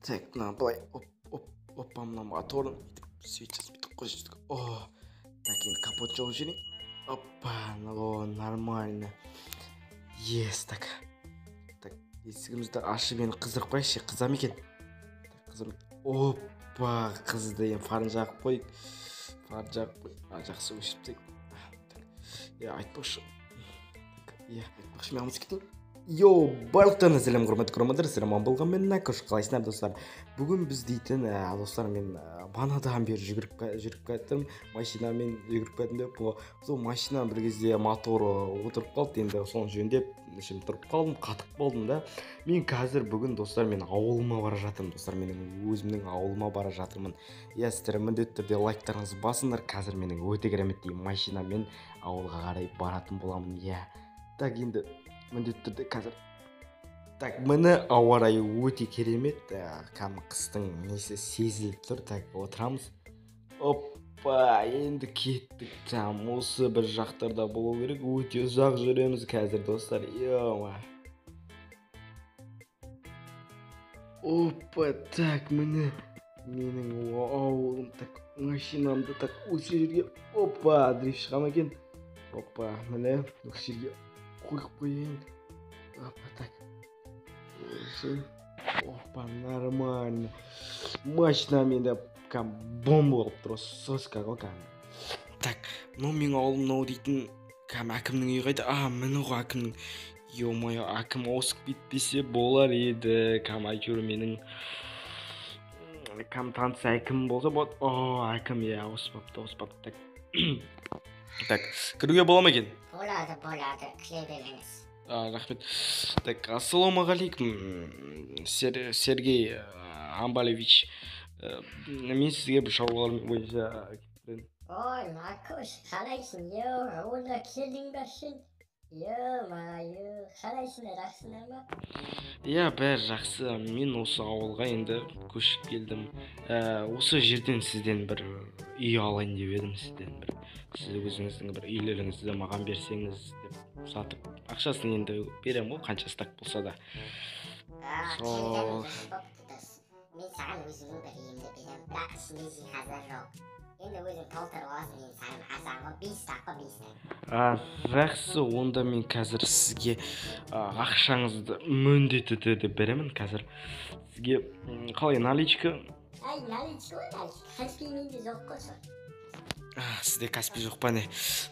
Так, мына былай опа мына моторын сөйтіп бүйтіп қойып так енді капот жауып жіберейін. Опа, о, нормально. Так есігімізді ашып енді қыздырып қояйықшы, қыза ма екен? Опа, қызды. Енді фарын жағып қойып. Жақсы өшіріп тастайық. Айтпақшы. Айтпақшы, мен кетейін. Барлықтарына сәлем құрметті көрермендер, сәлем болған мен Накош. Қалайсыңдар достар? Бүгін біз дейтін достар, мен манадан бері жүріп кеттім, машинамен жүріп кеттім деп, сол машинаның бір кезде моторы отырып қалды, енді соны жөндеп тұрып қалдым, қатып болдым да. Мен қазір бүгін достар, мен ауылыма бара жатырмын достар, менің өзімнің ауылыма бара жатырмын. Сіздер міндетті түрде лайктарыңызды басыңдар. Қазір менің өте кереметтей машинамен ауылға қарай баратын боламын. Так, енді міндетті түрде қазір. Так, міне ауа райы өте керемет. Қыстың несі сезіліп тұр. Так, отырамыз. Опа, енді кеттік. Осы бір жақтарда болу керек. Өте ұзақ жүреміз қазір достар. Опа, так, міне менің ауылым. Так, машинамды так осы жерге. Опа, дрифт шыға ма екен? Опа, міне осы жерге қойып қояйын. Опа, так. Опа, нормально. Машинамен де бомба болып тұр. Соска ғой кәдімгі. Так, менің ауылым дейтін әкімнің үйі қайда? Міне ғой әкімнің. Ё-моё, әкім ауысып кетпесе болар еді. Әйтеуір менің таныс әкім болса болады. Әкім ауыспапты. Так, кіруге бола ма екен? Болады, кіре беріңіз. Рахмет. Так, ассалаумағалейкум, Сергей Амбалевич. Мен сізге бір шаруалармен бойынша келіп Ой, Накош, қалайсың? Ауылға келдің бе сен? Қалайсыңдар, жақсыңдар ма? Бәрі жақсы. Мен осы ауылға енді көшіп келдім. Осы жерден сізден бір үй алайын деп едім, сізден бір. Сіз өзіңіздің бір үйлеріңізді маған берсеңіз деп сатып. Ақшасын енді берем ғой, қанша стак болса да. Мен саған өзімнің бір үйімді берем, бірақ ішінде жиһаздар жоқ. Енді өзің толтырып аласың, мен саған асаңғы 5 стак. Жақсы, онда мен қазір сізге ақшаңызды міндетті түрде беремін. Қазір сізге қалай, наличка? Наличка ғой, Каспий менде жоқ қой сол. Сізде Каспий жоқ па не?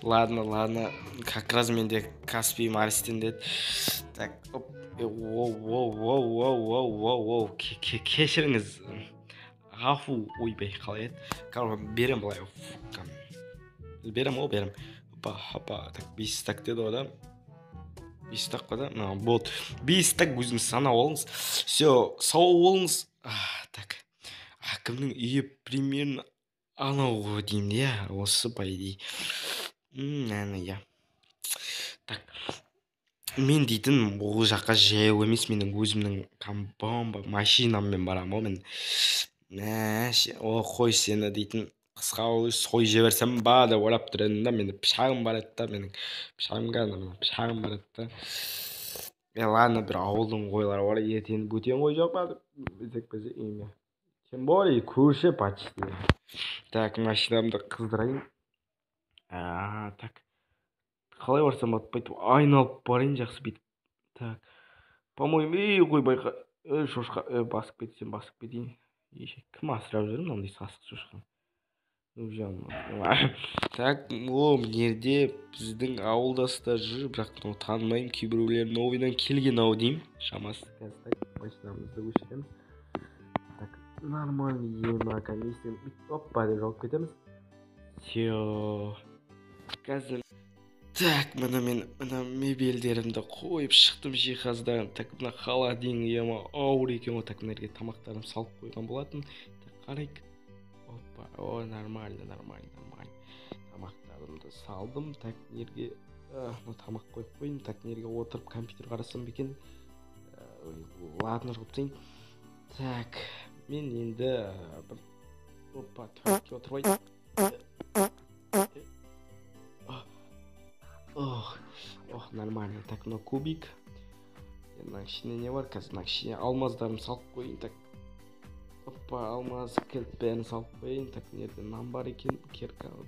Ладно, как раз менде Каспий Марстен деді. Так, кешіріңіз. Ғафу, ойбай, қалай еді? Берем былай. Берем. Опа, так, 5 стак деді ода. 5 стак қой да? Болды. 5 стак өзіңіз санап алыңыз. Все, сау болыңыз. Так, әкімнің үйі примерно анау ғой деймін, осы по идее. Так, мен дейтін ол жаққа жаяу емес, менің өзімнің бомба машинаммен барам ғой мен. Қой сені дейтін қысқа сой жіберсем ба деп ойлап тұр едім да, менде пышағым бар еді да, менің пышағым бар еді да. Ладно, бір ауылдың қойлары бар, ертең бөтен қой жоқ па деп үйме. Тем более көрші почти. Так, машинамды қыздырайын. Так, қалай барсам атпайды, айналып барайын жақсы бүйтіп. Так, по-моему, қой байқа, шошқа, басып кетейін. Кім асырап жүр мынандай сасық шошқаны? Так, мынерде біздің ауылдастар жүр, бірақ танымаймын, кейбіреулер новыйдан келген ау деймін. Шамасы қазір машинамызды өшіреміз. Так, нормально комиссия. Опа деп жауып кетеміз. Все. Қазір. Так, мен мебелдерімді қойып шықтым жиһаздарын. Так, мына холодильник ауыр екен ғой. Так, мынерге тамақтарым салып қойған болатын. Так, қарайық. Опа, нормально. Тамақтарымды салдым. Так, нерге тамақ қойып қойын. Так, нерге отырып компьютер қарасам екен. Ладно, жоқтайын. Так, мен енді опа, отырып нормально. Так, мына кубик. Мына ішіне не бар? Қазір мына ішіне алмаздарым салып қойын. Так, Опа, алмаз келіп бәрін салып қояйын. Так, мына жерде нан бар екен, керка ол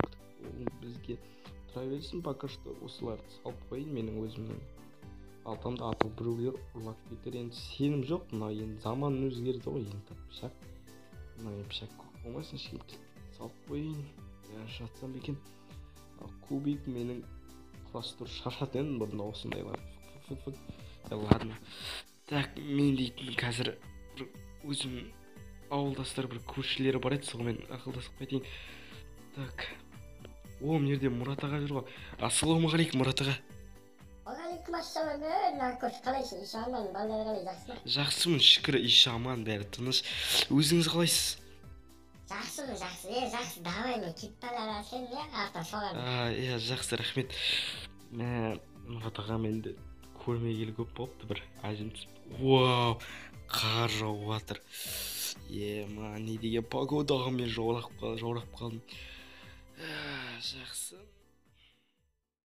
бізге тұра берсін. Пока что осыларды салып қояйын, менің өзімнің алтамда атыл біреулер ұрлап кетер. Енді сенім жоқ, мына енді заман өзгерді ғой, енді так пышақ. Мына пышақ көп болмасын, ешкім салып қояйын. Жатсам екен. Кубик менің құрастыру шаршатын бұрында осындайлар. Ладно. Так, мен дейтін қазір өзім ауылдастар бір көршілері бар еді, соғымен ақылдасып қайтайын. Так. О, мына жерде Мұрат аға жүр ғой. Ассалаумағалейкум, Мұрат аға. Уағалейкум ассалам, Наркош, қалайсың? Иш аман, балалар қалай, жақсы ма? Жақсымын, шүкір, иш аман, бәрі тыныш. Өзіңіз қалайсыз? Жақсымын, жақсы, давай мен кетіп бара сен артынан соғамын. Иә, жақсы, рахмет. Мұрат аға менде көрмегелі көп болыпты, бір ажым түсіп. Вау, қар жауып жатыр. Не деген погодаға мен жаурап қалдым. Жақсы.